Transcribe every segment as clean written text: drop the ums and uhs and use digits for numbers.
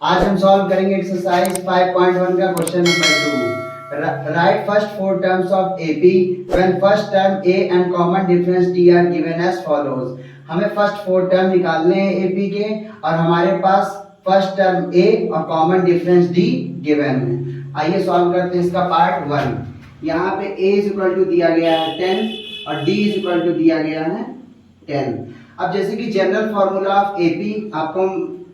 आज हम सॉल्व करेंगे एक्सरसाइज 5.1 का question number 2। Write first four terms of AP when first term a and common difference d are given as follows. हमें first four term निकालने हैं AP के और हमारे पास फर्स्ट टर्म ए और कॉमन डिफरेंस डी गिवन है। आइए सॉल्व करते हैं इसका पार्ट 1। यहाँ पे a इज इक्वल टू दिया गया है 10 और d इज इक्वल टू दिया गया है 10। अब जैसे कि जनरल फॉर्मूला ऑफ एपी आपको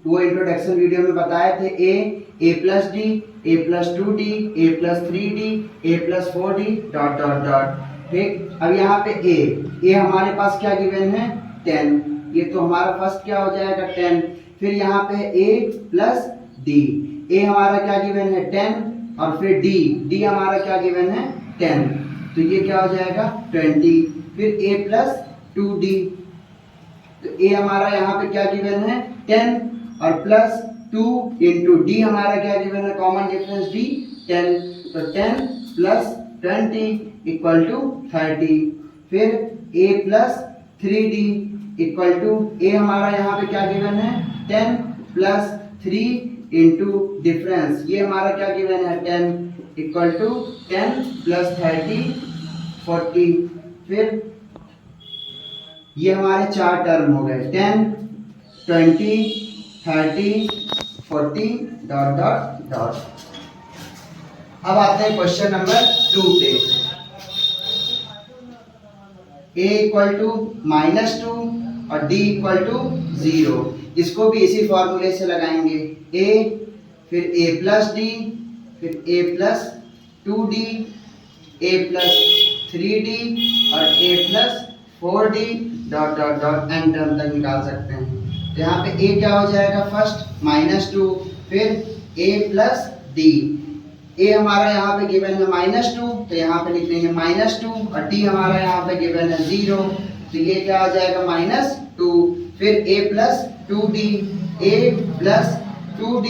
वो इंट्रोडक्शन वीडियो में बताए थे A plus D, A plus 2d, A plus 3d, A plus 4d dot dot dot. ठीक, अब यहाँ पे ए हमारे पास क्या गिवन है 10, ये तो हमारा फर्स्ट क्या हो जाएगा 10। फिर यहाँ पे ए प्लस डी, ए हमारा क्या गिवन है 10 और फिर डी हमारा क्या गिवन है 10, तो ये क्या हो जाएगा 20। फिर ए प्लस 2d, तो ए हमारा यहाँ पे क्या गिवन है 10 और प्लस 2 इंटू डी हमारा क्या गिवन है कॉमन डिफरेंस डी 10, तो 10 प्लस 20 इक्वल टू 30। फिर a plus 3d equal to A हमारा यहाँ पे क्या गिवन है 10 प्लस 3 इंटू डिफरेंस, ये हमारा क्या गिवन है 10 इक्वल टू 10 प्लस 30 40। फिर ये हमारे चार टर्म हो गए 10 20 30 40 डॉट डॉट डॉट। अब आते हैं क्वेश्चन नंबर 2 पे। a इक्वल टू -2 और d इक्वल टू 0, इसको भी इसी फॉर्मूले से लगाएंगे a, फिर a प्लस डी, फिर a plus 2d, a plus 3d और a plus 4d dot dot dot n term तक निकाल सकते हैं। तो यहाँ पे a क्या हो जाएगा फर्स्ट -2, फिर a प्लस d, a हमारा यहाँ पे गिवन है -2 तो यहाँ पे लिख लेंगे -2 और d हमारा यहाँ पे गिवन है 0, तो ये क्या हो जाएगा -2। फिर a plus 2d, a plus 2d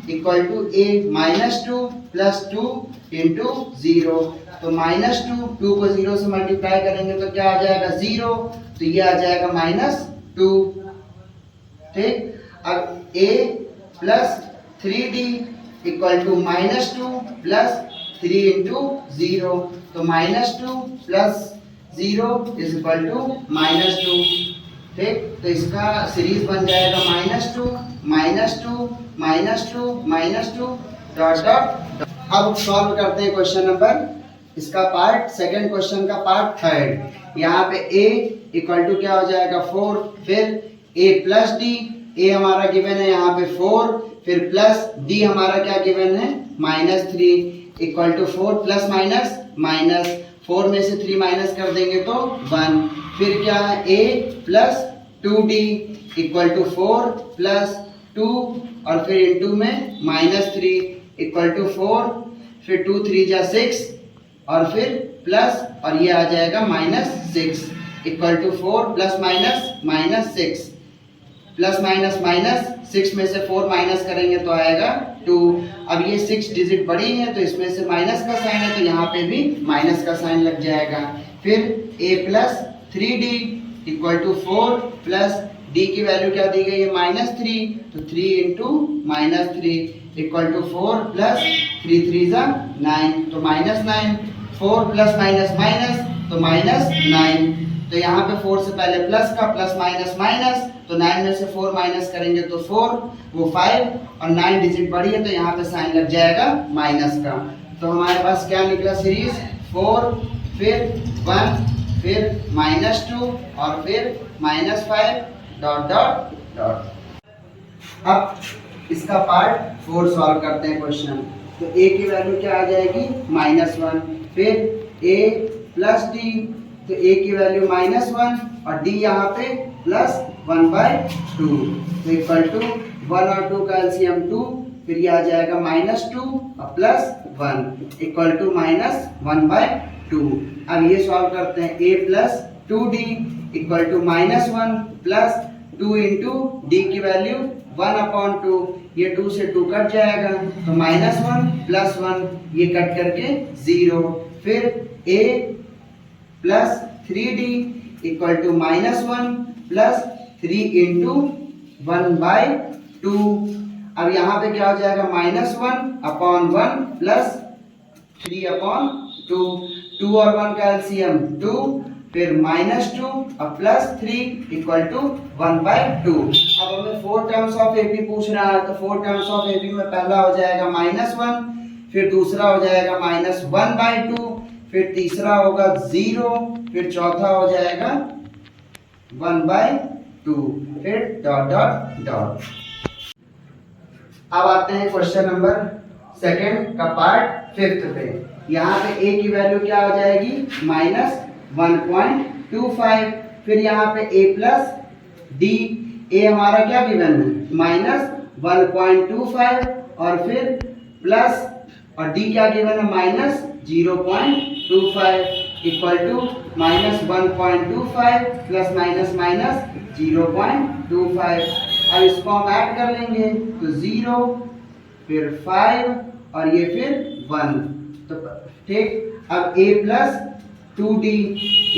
equal to a -2 plus 2 into 0, तो -2 2 को 0 से मल्टीप्लाई करेंगे तो क्या आ जाएगा 0, तो ये आ जाएगा -2। ठीक, अब a plus 3d equal to -2 plus 3 into 0, तो -2 प्लस 0 इज इक्वल टू -2। ठीक, तो इसका सीरीज बन जाएगा -2 डॉट डॉट। अब सॉल्व करते हैं क्वेश्चन नंबर, इसका पार्ट सेकंड क्वेश्चन का पार्ट थर्ड। यहाँ पे a इक्वल टू क्या हो जाएगा 4, फिर a प्लस डी, a हमारा गिवन है यहाँ पे 4, फिर प्लस d हमारा क्या गिवन है -3 इक्वल टू 4 प्लस माइनस 4 में से 3 माइनस कर देंगे तो 1। फिर क्या है a plus 2d equal to 4 plus 2 और फिर इंटू में -3 इक्वल टू 4, फिर 2 3 जा 6 और फिर प्लस और ये आ जाएगा -6 equal to 4 plus -6 plus minus 6 में से 4 माइनस करेंगे तो आएगा 2। अब ये 6 डिजिट बड़ी है तो इसमें से माइनस का साइन है तो यहाँ पे भी माइनस का साइन लग जाएगा। फिर a plus 3d equal to 4 plus d की वैल्यू क्या दी गई है -3, तो 3 इंटू -3 इक्वल टू 4 प्लस 3 3 जा 9, तो -9, 4 प्लस माइनस तो -9, तो यहाँ पे 4 से पहले प्लस का प्लस माइनस, तो 9 में से 4 माइनस करेंगे तो 4 वो 5 और 9 डिजिट बड़ी है तो यहाँ पे साइन लग जाएगा माइनस का। तो हमारे पास क्या निकला सीरीज 4 फिर 1 फिर -2 और फिर -5 डॉट डॉट डॉट। अब इसका पार्ट 4 सॉल्व करते हैं क्वेश्चन। तो a की वैल्यू क्या आ जाएगी -1, फिर a प्लस d, तो a की वैल्यू -1 और d यहाँ पे +1/2, तो इक्वल टू 1 और 2 का एलसीएम 2, फिर ये आ जाएगा -2 और +1 इक्वल टू -1/2। अब ये सॉल्व करते हैं a plus 2d equal to -1 plus 2 into d की वैल्यू 1/2, ये 2 से 2 कट जाएगा तो -1 प्लस 1 ये कट करके 0। फिर a plus 3d equal to -1 plus 3 into 1/2। अब यहाँ पे क्या हो जाएगा -1/1 प्लस 3/2, 2 और 1 का एलसीएम 2, फिर -2 और +3 = 1/2। अब हमें 4 टर्म्स ऑफ एपी पूछ रहा है, तो 4 टर्म्स ऑफ एपी में पहला हो जाएगा -1, फिर दूसरा हो जाएगा -1/2, फिर तीसरा होगा 0, फिर चौथा हो जाएगा 1/2, फिर डॉट डॉट डॉट। अब आते हैं क्वेश्चन नंबर सेकंड का पार्ट 5th पे। यहाँ पे a की वैल्यू क्या हो जाएगी -1.25, फिर यहाँ पे a प्लस d, a हमारा क्या गिवन है -1.25 और फिर प्लस और d क्या गिवन है -0.25 equal to -1.25 plus minus minus 0.25। अब इसको हम ऐड कर लेंगे तो 0, फिर 5 और ये फिर 1, तो ठीक। अब a प्लस 2d, a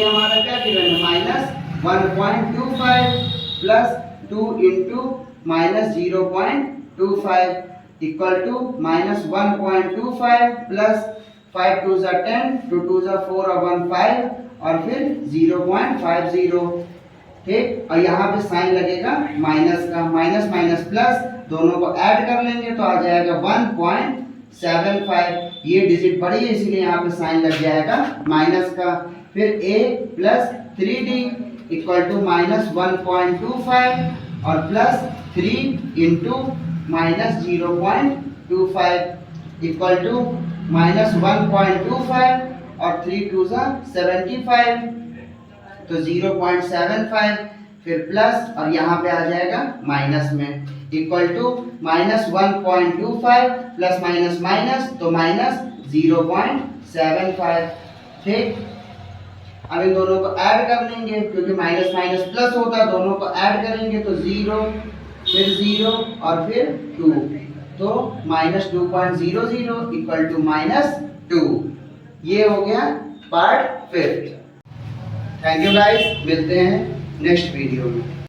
हमारा क्या गिवन है -1.25 plus 2 into -0.25 equal to -1.25 plus 5 2 ज़ा 10, 2 2 ज़ा 4 और 1 5 और फिर 0.50, ठीक। और यहाँ पे साइन लगेगा माइनस का, माइनस माइनस प्लस दोनों को ऐड कर लेंगे तो आ जाएगा 1.75। ये डिजिट बड़ी है इसीलिए यहाँ पे साइन लग जाएगा माइनस का। फिर a plus 3d equal to -1.25 और प्लस 3 इंटू -0.25 इक्वल टू -1.25 और 3 2 ज़ा 75 तो 0.75, फिर प्लस और यहाँ पे आ जाएगा माइनस में equal to -1.25 plus minus minus तो -0.75, ठीक। अब इन दोनों को ऐड कर लेंगे क्योंकि माइनस माइनस प्लस होता है, दोनों को ऐड करेंगे तो 0, फिर 0 और फिर 2, तो -2.00 इक्वल टू -2। ये हो गया part 5th। Thank you guys, मिलते हैं नेक्स्ट वीडियो में।